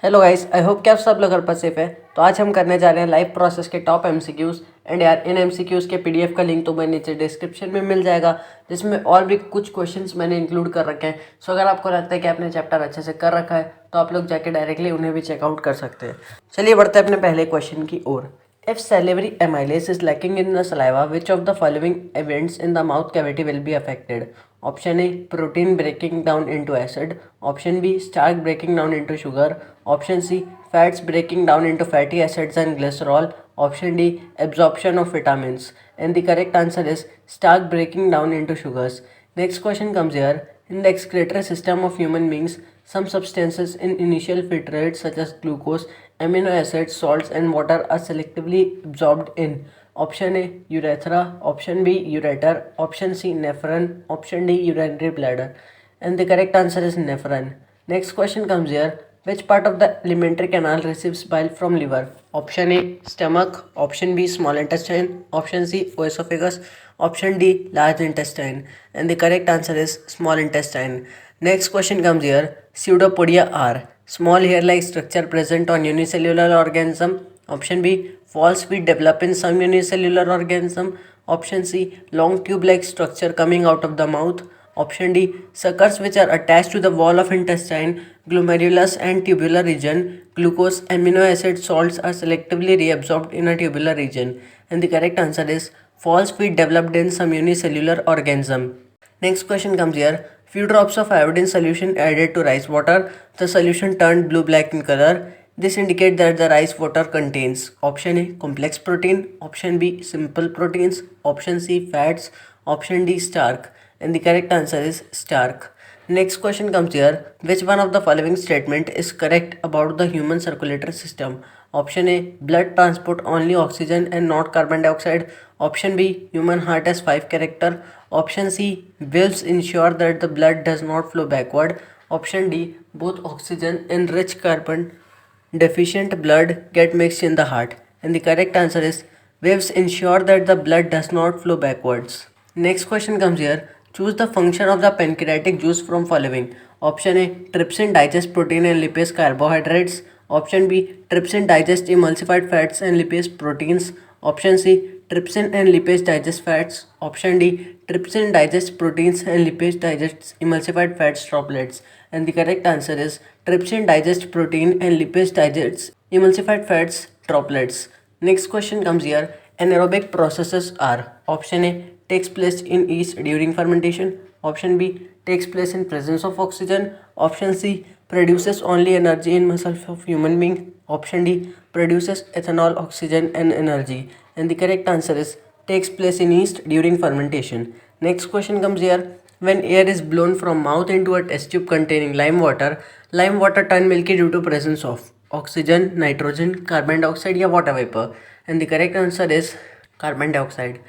Hello guys, I hope कि आप सब लोग घर पर सेफ है। तो आज हम करने जा रहे हैं लाइफ प्रोसेस के टॉप एमसीक्यूज। एंड यार, इन एमसीक्यूज के पीडीएफ का लिंक तो मैं नीचे डिस्क्रिप्शन में मिल जाएगा, जिसमें और भी कुछ क्वेश्चंस मैंने इंक्लूड कर रखे हैं। सो अगर आपको लगता है कि आपने चैप्टर अच्छे से कर रखा है तो आप लोग जाके डायरेक्टली उन्हें भी चेकआउट कर सकते हैं। चलिए बढ़ते हैं अपने पहले क्वेश्चन की ओर। If salivary amylase is lacking in the saliva, which of the following events in the mouth cavity will be affected? Option A, protein breaking down into acid. Option B, starch breaking down into sugar. Option C, fats breaking down into fatty acids and glycerol. Option D, absorption of vitamins. And the correct answer is starch breaking down into sugars. Next question comes here. In the excretory system of human beings, some substances in initial filtrate such as glucose, amino acids, salts and water are selectively absorbed in option A urethra, option B ureter, option C nephron, option D urinary bladder. And the correct answer is nephron. Next question comes here. Which part of the alimentary canal receives bile from liver? Option A stomach, option B small intestine, option C esophagus, option D large intestine. And the correct answer is small intestine. Next question comes here. Pseudopodia are small hair-like structure present on unicellular organism. Option B, false feet develop in some unicellular organism. Option C, long tube-like structure coming out of the mouth. Option D, suckers which are attached to the wall of intestine, glomerulus and tubular region. Glucose, amino acid, salts are selectively reabsorbed in a tubular region. And the correct answer is false feet developed in some unicellular organism. Next question comes here. Few drops of iodine solution added to rice water. The solution turned blue-black in color. This indicates that the rice water contains option A complex protein, option B simple proteins, option C fats, option D starch. And the correct answer is starch. Next question comes here. Which one of the following statement is correct about the human circulatory system? Option A, blood transport only oxygen and not carbon dioxide. Option B, human heart has 5 character. Option C, valves ensure that the blood does not flow backward. Option D, both oxygen and rich carbon deficient blood get mixed in the heart. And the correct answer is valves ensure that the blood does not flow backwards. Next question comes here. Choose the function of the pancreatic juice from following. Option A, trypsin digest protein and lipase carbohydrates. Option B, trypsin digest emulsified fats and lipase proteins. Option C, trypsin and lipase digest fats. Option D, trypsin digests proteins and lipase digests emulsified fats droplets. And the correct answer is trypsin digests protein and lipase digests emulsified fats droplets. Next question comes here. Anaerobic processes are option A takes place in yeast during fermentation. Option B takes place in presence of oxygen. Option C produces only energy in muscles of human being. Option D produces ethanol, oxygen and energy. And the correct answer is takes place in yeast during fermentation. Next question comes here. When air is blown from mouth into a test tube containing lime water turn milky due to presence of oxygen, nitrogen, carbon dioxide या water vapor. And the correct answer is carbon dioxide.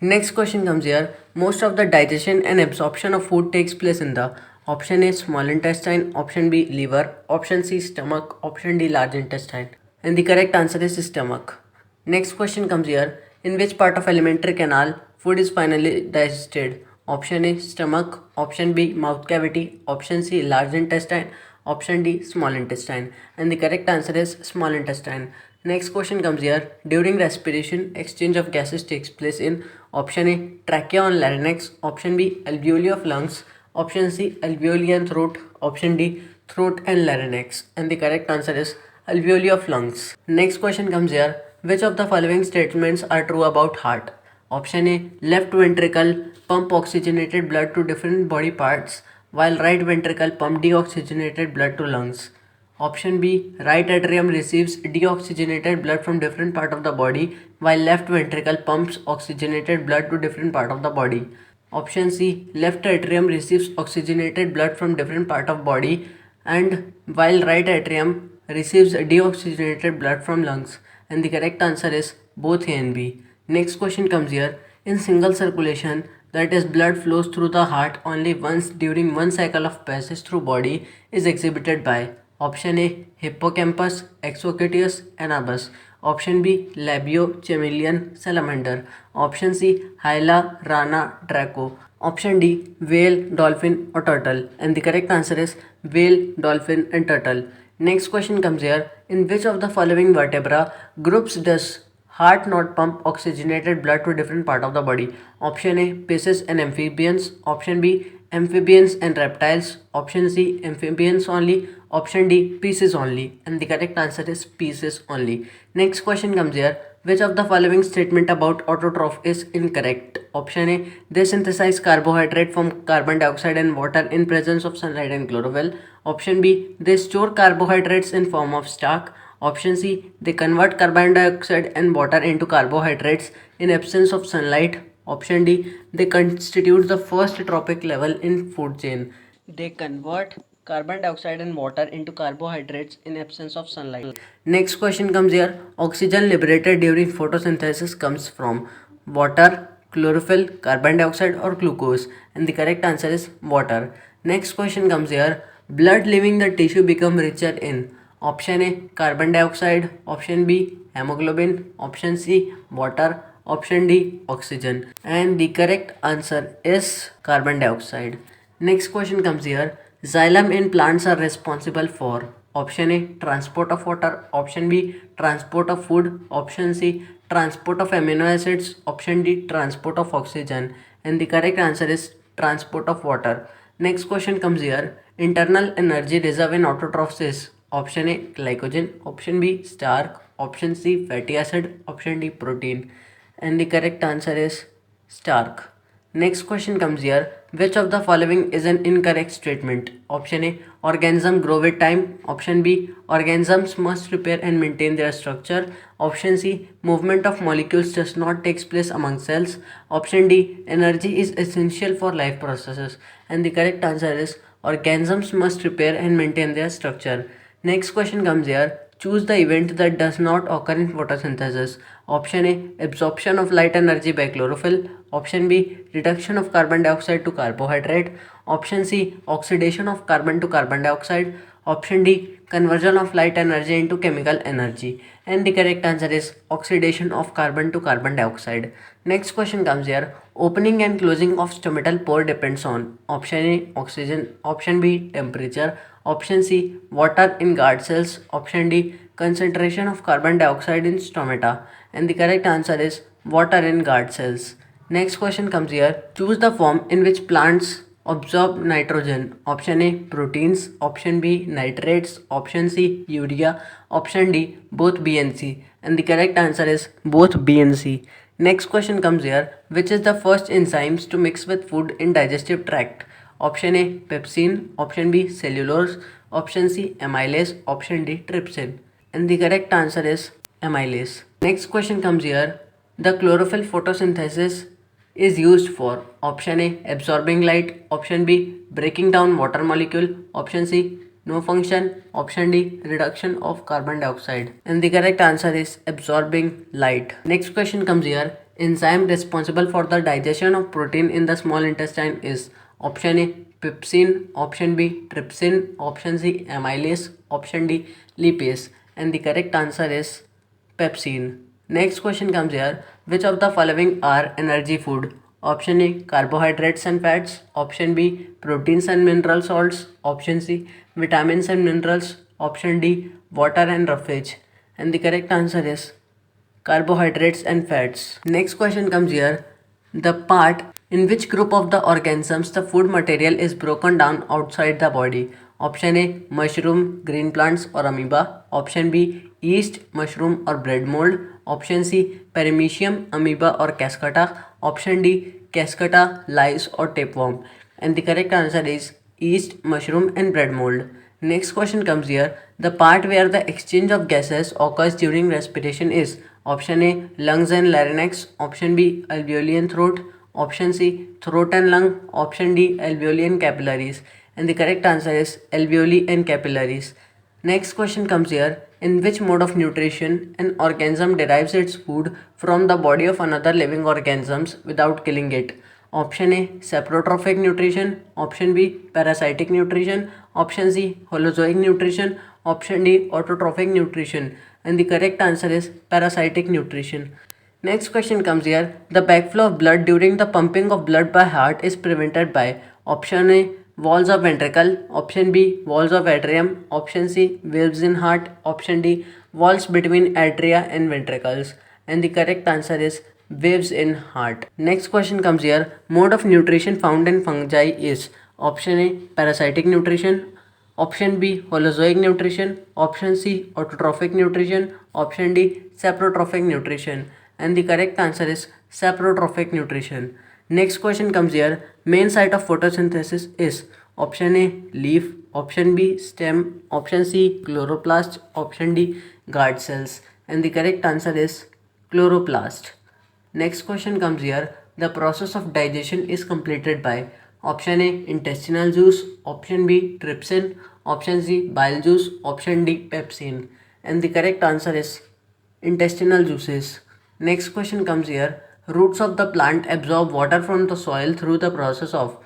Next question comes here. Most of the digestion and absorption of food takes place in the option A small intestine, option B liver, option C stomach, option D large intestine. And the correct answer is stomach. Next question comes here. In which part of alimentary canal food is finally digested? Option A stomach, option B mouth cavity, option C large intestine, option D small intestine. And the correct answer is small intestine. Next question comes here. During respiration, exchange of gases takes place in option A trachea and larynx, option B alveoli of lungs, option C alveoli and throat, option D throat and larynx. And the correct answer is alveoli of lungs. Next question comes here. Which of the following statements are true about heart? Option A left ventricle pump oxygenated blood to different body parts while right ventricle pump deoxygenated blood to lungs. Option B, right atrium receives deoxygenated blood from different part of the body while left ventricle pumps oxygenated blood to different part of the body. Option C, left atrium receives oxygenated blood from different part of body and while right atrium receives deoxygenated blood from lungs. And the correct answer is both A and B. Next question comes here. In single circulation, that is blood flows through the heart only once during one cycle of passage through body is exhibited by option A hippocampus, exocutius, anabas. Option B labio, chameleon, salamander. Option C hyla, rana, draco. Option D whale, dolphin or turtle. And the correct answer is whale, dolphin and turtle. Next question comes here. In which of the following vertebra groups does heart not pump oxygenated blood to different part of the body? Option A, fishes and amphibians. Option B, amphibians and reptiles. Option C, amphibians only. Option D, pieces only. And the correct answer is pieces only. Next question comes here. Which of the following statement about autotroph is incorrect? Option A, they synthesize carbohydrate from carbon dioxide and water in presence of sunlight and chlorophyll. Option B, they store carbohydrates in form of starch. Option C, they convert carbon dioxide and water into carbohydrates in absence of sunlight. Option D, they constitute the first trophic level in food chain. They convert carbon dioxide and water into carbohydrates in absence of sunlight. Next question comes here. Oxygen liberated during photosynthesis comes from water, chlorophyll, carbon dioxide or glucose, and the correct answer is water. Next question comes here. Blood leaving the tissue become richer in option A, carbon dioxide. Option B, hemoglobin. Option C, water. Option D, oxygen. And the correct answer is carbon dioxide. Next question comes here. Xylem in plants are responsible for option A, transport of water. Option B, transport of food. Option C, transport of amino acids. Option D, transport of oxygen. And the correct answer is transport of water. Next question comes here. Internal energy reserve in autotrophs is option A, glycogen. Option B, starch. Option C, fatty acid. Option D, protein. And the correct answer is starch. Next question comes here. Which of the following is an incorrect statement? Option A, organisms grow with time. Option B, organisms must repair and maintain their structure. Option C, movement of molecules does not take place among cells. Option D, energy is essential for life processes. And the correct answer is organisms must repair and maintain their structure. Next question comes here. Choose the event that does not occur in photosynthesis. Option A, absorption of light energy by chlorophyll. Option B, reduction of carbon dioxide to carbohydrate. Option C, oxidation of carbon to carbon dioxide. Option D, conversion of light energy into chemical energy. And the correct answer is oxidation of carbon to carbon dioxide. Next question comes here. Opening and closing of stomatal pore depends on option A, oxygen. Option B, temperature. Option C, water in guard cells. Option D, concentration of carbon dioxide in stomata. And the correct answer is water in guard cells. Next question comes here. Choose the form in which plants absorb nitrogen. Option A, proteins. Option B, nitrates. Option C, urea. Option D, both B and C. And the correct answer is both B and C. Next question comes here. Which is the first enzymes to mix with food in digestive tract? Option A, pepsin. Option B, cellulose. Option C, amylase. Option D, trypsin. And the correct answer is amylase. Next question comes here. The chlorophyll photosynthesis is used for option A, absorbing light. Option B, breaking down water molecule. Option C, no function. Option D, reduction of carbon dioxide. And the correct answer is absorbing light. Next question comes here. Enzyme responsible for the digestion of protein in the small intestine is option A, pepsin. Option B, trypsin. Option C, amylase. Option D, lipase. And the correct answer is pepsin. Next question comes here. Which of the following are energy food? Option A, carbohydrates and fats. Option B, proteins and mineral salts. Option C, vitamins and minerals. Option D, water and roughage. And the correct answer is carbohydrates and fats. Next question comes here. The part in which group of the organisms the food material is broken down outside the body? Option A, mushroom, green plants or amoeba. Option B, yeast, mushroom or bread mold. Option C, paramecium, amoeba or cascata. Option D, cascata, lice or tapeworm. And the correct answer is yeast, mushroom and bread mold. Next question comes here. The part where the exchange of gases occurs during respiration is option A, lungs and larynx. Option B, alveoli and throat. Option C, throat and lung. Option D, alveoli and capillaries. And the correct answer is alveoli and capillaries. Next question comes here. In which mode of nutrition an organism derives its food from the body of another living organisms without killing it? Option A, saprotrophic nutrition. Option B, parasitic nutrition. Option C, holozoic nutrition. Option D, autotrophic nutrition. And the correct answer is parasitic nutrition. Next question comes here. The backflow of blood during the pumping of blood by heart is prevented by option A, walls of ventricle. Option B, walls of atrium. Option C, valves in heart. Option D, walls between atria and ventricles. And the correct answer is waves in heart. Next question comes here. Mode of nutrition found in fungi is option A, parasitic nutrition. Option B, holozoic nutrition. Option C, autotrophic nutrition. Option D, saprotrophic nutrition. And the correct answer is saprotrophic nutrition. Next question comes here. Main site of photosynthesis is option A, leaf. Option B, stem. Option C, chloroplast. Option D, guard cells. And the correct answer is chloroplast. Next question comes here. The process of digestion is completed by option A, intestinal juice. Option B, trypsin. Option C, bile juice. Option D, pepsin. And the correct answer is intestinal juices. Next question comes here. Roots of the plant absorb water from the soil through the process of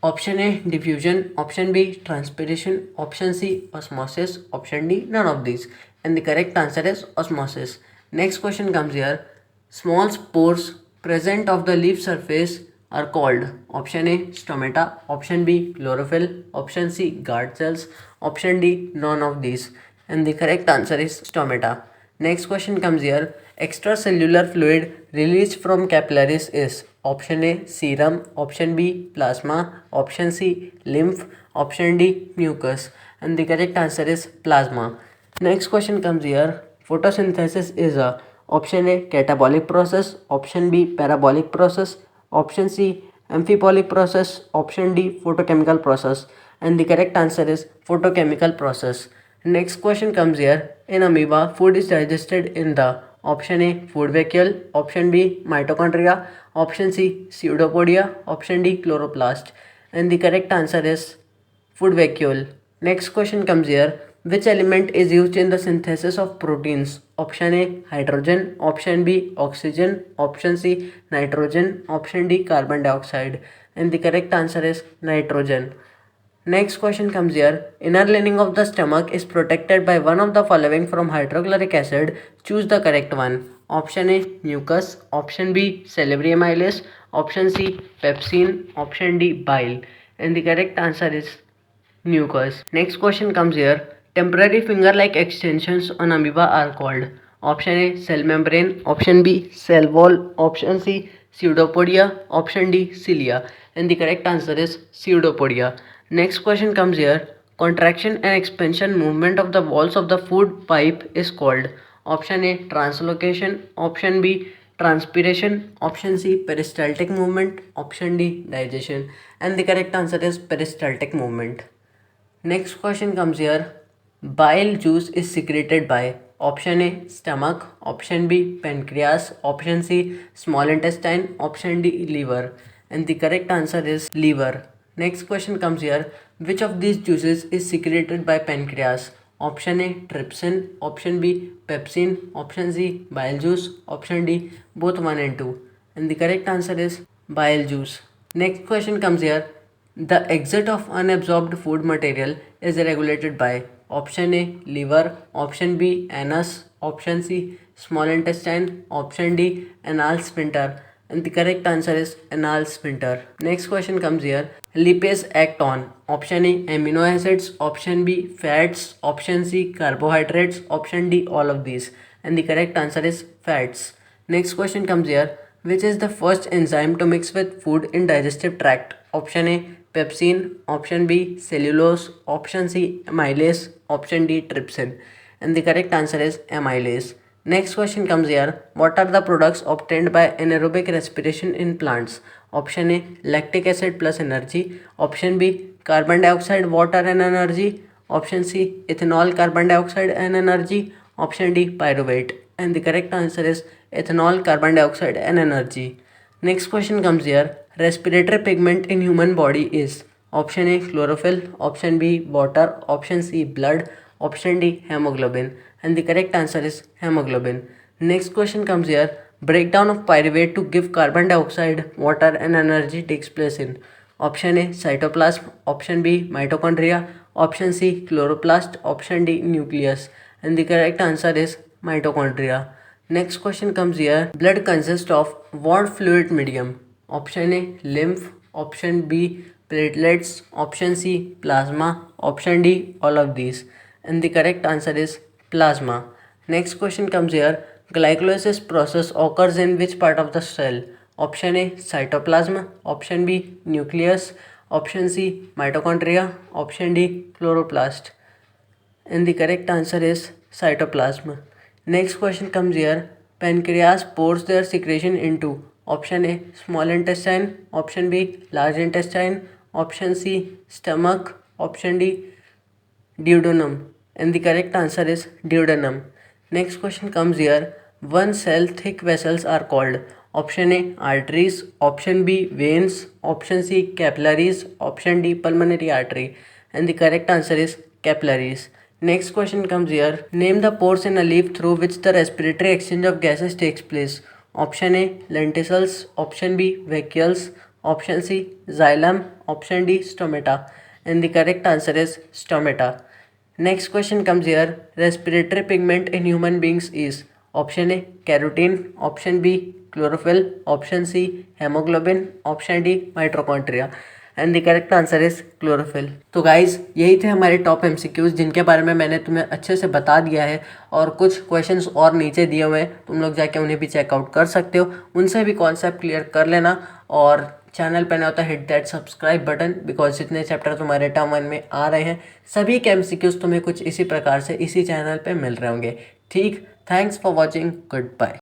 option A, diffusion. Option B, transpiration. Option C, osmosis. Option D, none of these. And the correct answer is osmosis. Next question comes here. Small spores present of the leaf surface are called option A, stomata. Option B, chlorophyll. Option C, guard cells. Option D, none of these. And the correct answer is stomata. Next question comes here. Extracellular fluid released from capillaries is option A, serum. Option B, plasma. Option C, lymph. Option D, mucus. And the correct answer is plasma. Next question comes here. Photosynthesis is a option A, catabolic process. Option B, parabolic process. Option C, amphibolic process. Option D, photochemical process. And the correct answer is photochemical process. Next question comes here. In amoeba, food is digested in the option A, food vacuole. Option B, mitochondria. Option C, pseudopodia. Option D, chloroplast. And the correct answer is food vacuole. Next question comes here. Which element is used in the synthesis of proteins? Option A, hydrogen. Option B, oxygen. Option C, nitrogen. Option D, carbon dioxide. And the correct answer is nitrogen. Next question comes here. Inner lining of the stomach is protected by one of the following from hydrochloric acid. Choose the correct one. Option A, mucus. Option B, salivary amylase. Option C, pepsin. Option D, bile. And the correct answer is mucus. Next question comes here. Temporary finger-like extensions on amoeba are called option A, cell membrane. Option B, cell wall. Option C, pseudopodia. Option D, cilia. And the correct answer is pseudopodia. Next question comes here. Contraction and expansion movement of the walls of the food pipe is called option A, translocation. Option B, transpiration. Option C, peristaltic movement. Option D, digestion. And the correct answer is peristaltic movement. Next question comes here. Bile juice is secreted by option A, stomach. Option B, pancreas. Option C, small intestine. Option D, liver. And the correct answer is liver. Next question comes here. Which of these juices is secreted by pancreas? Option A, trypsin. Option B, pepsin. Option C, bile juice. Option D, both 1 and 2. And the correct answer is bile juice. Next question comes here. The exit of unabsorbed food material is regulated by option A, liver. Option B, anus. Option C, small intestine. Option D, anal sphincter. And the correct answer is anal sphincter. Next question comes here. Lipase act on option A, amino acids. Option B, fats. Option C, carbohydrates. Option D, all of these. And the correct answer is fats. Next question comes here. Which is the first enzyme to mix with food in digestive tract? Option A, pepsin. Option B, cellulose. Option C, amylase. Option D, trypsin. And the correct answer is amylase. Next question comes here. What are the products obtained by anaerobic respiration in plants? Option A, lactic acid plus energy. Option B, carbon dioxide, water and energy. Option C, ethanol, carbon dioxide and energy. Option D, pyruvate. And the correct answer is ethanol, carbon dioxide and energy. Next question comes here. Respiratory pigment in human body is option A, chlorophyll. Option B, water. Option C, blood. Option D, hemoglobin. And the correct answer is hemoglobin. Next question comes here. Breakdown of pyruvate to give carbon dioxide, water and energy takes place in option A, cytoplasm. Option B, mitochondria. Option C, chloroplast. Option D, nucleus. And the correct answer is mitochondria. Next question comes here. Blood consists of what fluid medium? Option A, lymph. Option B, platelets, option C plasma, option D all of these, and the correct answer is plasma. Next question comes here. Glycolysis process occurs in which part of the cell? Option A cytoplasm, option B nucleus, option C mitochondria, option D chloroplast, and the correct answer is cytoplasm. Next question comes here. Pancreas pours their secretion into option A small intestine, option B large intestine, option C stomach, option D duodenum, and the correct answer is duodenum. Next question comes here. One cell thick vessels are called option A arteries, option B veins, option C capillaries, option D pulmonary artery, and the correct answer is capillaries. Next question comes here. Name the pores in a leaf through which the respiratory exchange of gases takes place. Option A lenticels, option B vacuoles, option C xylem, option D stomata, and the correct answer is stomata. Next question comes here. Respiratory pigment in human beings is option A carotene, option B chlorophyll, option C hemoglobin, option D mitochondria, and the correct answer is chlorophyll. तो guys यही थे हमारे top MCQs जिनके बारे में मैंने तुम्हें अच्छे से बता दिया है, और कुछ क्वेश्चंस और नीचे दिए हुए हैं, तुम लोग जाके उन्हें भी चेकआउट कर सकते हो, उनसे भी कॉन्सेप्ट क्लियर कर लेना। और चैनल पर नया होता है hit that subscribe button, because जितने चैप्टर तुम्हारे टर्म 1 में आ रहे हैं सभी के एमसीक्यूज तुम्हें कुछ इसी प्रकार से इसी चैनल पर मिल रहे होंगे। ठीक, thanks for watching, good bye.